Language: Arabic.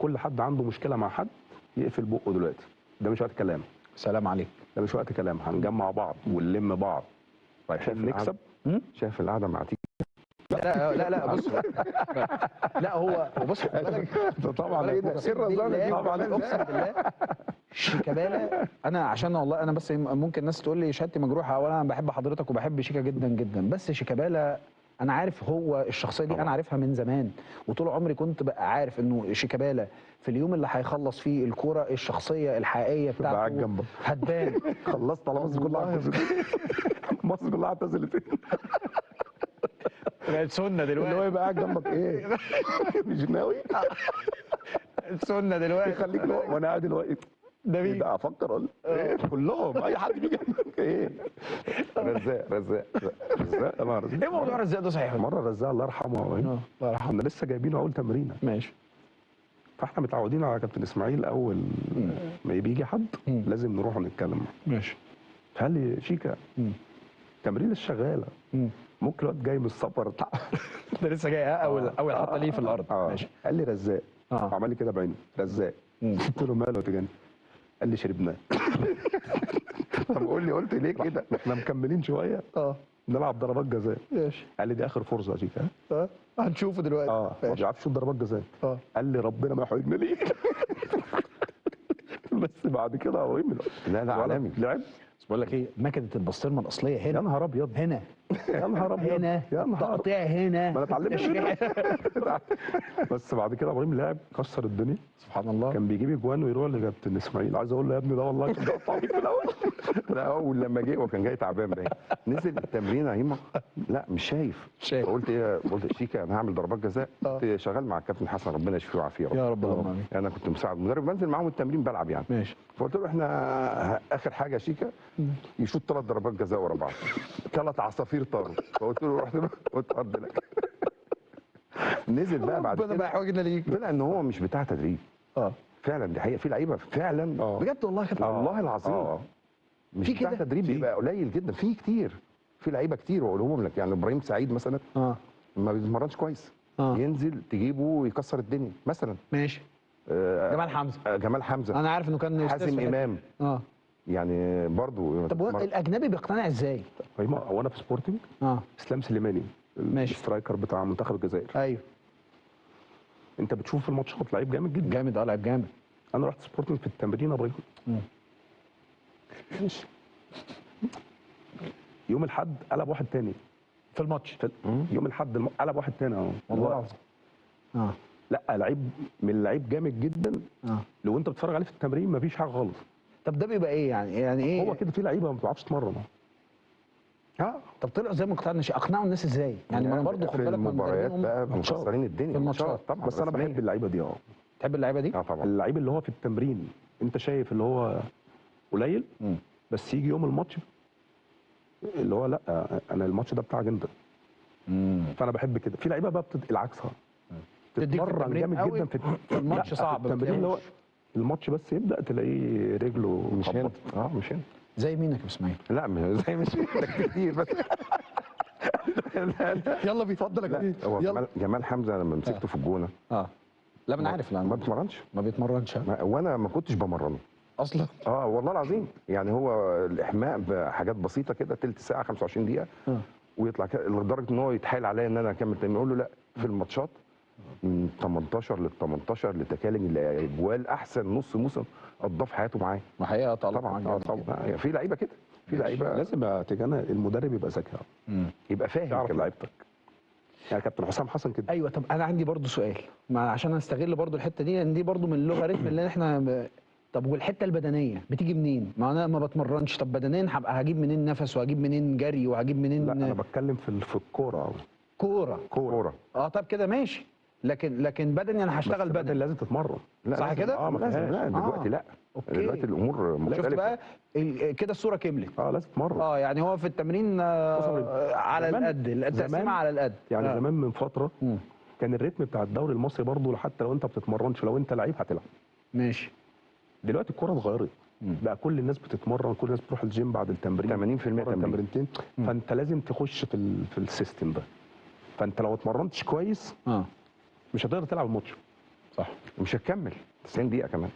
كل حد عنده مشكله مع حد يقفل بقه دلوقتي، ده مش وقت كلام. سلام عليك. ده مش وقت كلام، هنجمع بعض ونلم بعض رايحين نكسب. شايف القعده مع تيجي. لا بص لا هو بص طبعا ايه ده؟ ايه الرزانه دي؟ طبعا اقسم بالله شيكابالا. انا عشان والله انا بس ممكن الناس تقول لي شهادتي مجروحه، اولا انا بحب حضرتك وبحب شيكا جدا جدا، بس شيكابالا انا عارف هو الشخصيه دي، انا عارفها من زمان، وطول عمري كنت بقى عارف انه شيكابالا في اليوم اللي هيخلص فيه الكوره الشخصيه الحقيقيه بتاعته هتبان. خلصت على مصر كلها اعتزلت. مصر كلها اعتزلت. بقت سنه دلوقتي اللي هو يبقى قاعد جنبك ايه؟ مش ناوي؟ سنه دلوقتي. خليك وانا قاعد دلوقتي ده مين؟ ده افكر اقول ايه كلهم اي حد بيجي جنبك ايه؟ رزاق يا نهار ايه موضوع رزاق ده صحيح؟ مره رزاق الله يرحمه الله يرحمه كنا لسه جايبينه اول تمرينه. ماشي. فاحنا متعودين على كابتن اسماعيل اول ما بيجي حد لازم نروح نتكلم معاه. ماشي. فقال لي شيكا تمرين الشغاله ممكن الواد جاي من السفر ده لسه جاي اول حطه ليه في الارض. ماشي. قال لي رزاق عمل لي كده بعيني رزاق. قلت له ماله تجاني؟ قال لي شربناه. طب قول لي قلت ليه كده؟ احنا مكملين شويه نلعب ضربات جزاء. ماشي. قال لي دي اخر فرصه يا شيكا. هنشوفه دلوقتي. ما بيعرفش يشوط ضربات جزاء. قال لي ربنا ما يحرجنا ليك. بس بعد كده هو لا عالمي لعب. بس بقول لك ايه، مكنه البسطرمه الاصليه هنا. يا نهار ابيض. هنا يا نهار ابيض. هنا يا نهار تقطيع هنا. ما انا اتعلمت. بس بعد كده ابراهيم لعب كسر الدنيا سبحان الله. كان بيجيب اجوان ويروح لكابتن اسماعيل عايز اقول له يا ابني ده والله كان بيقطع فيك في الاول. لا اول لما جه وكان جاي تعبان باين نزل التمرين هيما لا مش شايف. قلت ايه؟ قلت شيكا انا هعمل ضربات جزاء. كنت شغال مع الكابتن حسن ربنا يشفيه ويعافيه يا رب اللهم. انا كنت مساعد مدرب بنزل معاهم التمرين بلعب يعني. ماشي. فقلت له احنا اخر حاجه شيكا يشوط 3 ضربات جزاء ورا بعض 3 عصافير طاروا. فقلت له رحت قلت ارض لك. نزل بقى بعد كده بقى حاجنا ليك. طلع ان هو مش بتاع تدريب. فعلا دي حقيقه في لعيبه فعلا بجد والله كده. والله العظيم مش في بتاع تدريب بيبقى قليل جدا. في كتير في لعيبه كتير واقولهم لك يعني ابراهيم سعيد مثلا ما بيتمرنش كويس. ينزل تجيبه ويكسر الدنيا مثلا. ماشي. جمال حمزه انا عارف انه كان حازم امام يعني برضو. طب هو الاجنبي بيقتنع ازاي؟ هو انا في سبورتنج اسلام سليماني السترايكر بتاع منتخب الجزائر. ايوه. انت بتشوف في الماتشات لعيب جامد جدا. جامد لعيب جامد. انا رحت سبورتنج في التمرين يا ابراهيم. يوم الاحد قلب واحد تاني في الماتش. يوم الاحد قلب واحد تاني والله العظيم. لا لعيب من لعيب جامد جدا. لو انت بتتفرج عليه في التمرين مفيش حاجه خالص. طب ده بيبقى ايه يعني ايه؟ هو كده في لعيبه ما بتعرفش تتمرن. طب طلعوا ازاي اقنعوا الناس ازاي؟ يعني ما انا برضه خد بالك من المباريات بقى مكسرين الدنيا في الماتشات طبعا. بس انا بحب اللعيبه دي. تحب اللعيبه دي؟ طبعا. اللعيب اللي هو في التمرين انت شايف اللي هو قليل بس يجي يوم الماتش اللي هو لا انا الماتش ده بتاعك انت. فانا بحب كده. في لعيبه بقى العكسها تتمرن جامد جدا في الماتش صعب. التمرين اللي هو الماتش بس يبدا تلاقيه رجله مش هنا. مش هنا. زي مين يا كابتن اسماعيل؟ لا مش زي مش كتير بس. يلا بيتفضل يا كابتن. جمال حمزه لما مسكته في الجونه لا انا عارف. لا ما بيتمرنش. وانا ما كنتش بمرنه اصلا. والله العظيم يعني هو الاحماء بحاجات بسيطه كده تلت ساعه 25 دقيقه ويطلع كده لدرجه ان هو يتحايل عليا ان انا اكمل تاني. اقول له لا في الماتشات من 18 لل 18 لتكالنج الاجوال احسن نص موسم قضاه في حياته معايا. ما حقيقه طبعا في لعيبه كده. في لعيبه لازم تجانا المدرب يبقى ذكي يبقى فاهم يعرف لعيبتك. يعني كابتن حسام حسن كده. ايوه. طب انا عندي برضو سؤال عشان استغل برضو الحته دي لان دي برضو من اللوغاريتم اللي احنا طب والحته البدنيه بتيجي منين؟ ما انا ما بتمرنش. طب بدنيا هبقى هجيب منين نفس وهجيب منين جري وهجيب منين؟ لا انا بتكلم في الكوره. كوره. طب كده ماشي. لكن بدني انا هشتغل بدني. لازم تتمرن. صح كده؟ لا دلوقتي لا. دلوقتي الامور مختلفه. شفت بقى كده الصوره كملت. لازم تتمرن. يعني هو في التمرين على القد التقسيمه على القد. يعني زمان من فتره كان الريتم بتاع الدوري المصري برضه حتى لو انت بتتمرنش لو انت لعيب هتلعب. ماشي. دلوقتي الكوره اتغيرت. بقى كل الناس بتتمرن. كل الناس بتروح الجيم بعد التمرين 80% تمرينتين. فانت لازم تخش في السيستم ده. فانت لو اتمرنتش كويس مش هتقدر تلعب الماتش. صح. مش هتكمل 90 دقيقه كمان.